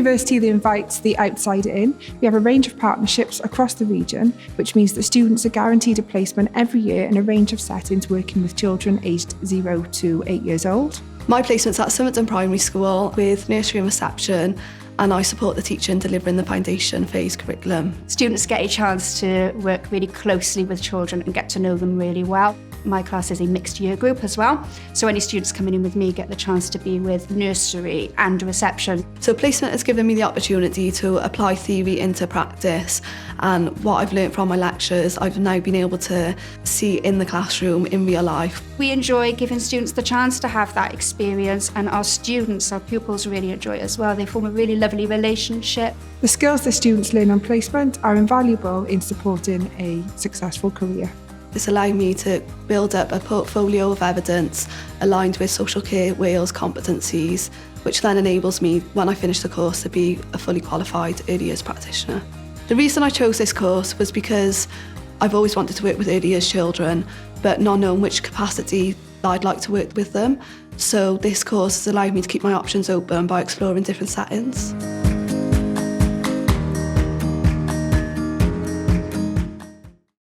university that invites the outsider in. We have a range of partnerships across the region, which means that students are guaranteed a placement every year in a range of settings working with children aged 0 to 8 years old. My placement's at Somerton Primary School with nursery and reception, and I support the teacher in delivering the foundation phase curriculum. Students get a chance to work really closely with children and get to know them really well. My class is a mixed year group as well, so any students coming in with me get the chance to be with nursery and reception. So placement has given me the opportunity to apply theory into practice, and what I've learnt from my lectures I've now been able to see in the classroom in real life. We enjoy giving students the chance to have that experience, and our students, our pupils really enjoy it as well. They form a really lovely relationship. The skills that students learn on placement are invaluable in supporting a successful career. It's allowed me to build up a portfolio of evidence aligned with Social Care Wales competencies, which then enables me, when I finish the course, to be a fully qualified early years practitioner. The reason I chose this course was because I've always wanted to work with early years children, but not knowing which capacity I'd like to work with them. So this course has allowed me to keep my options open by exploring different settings.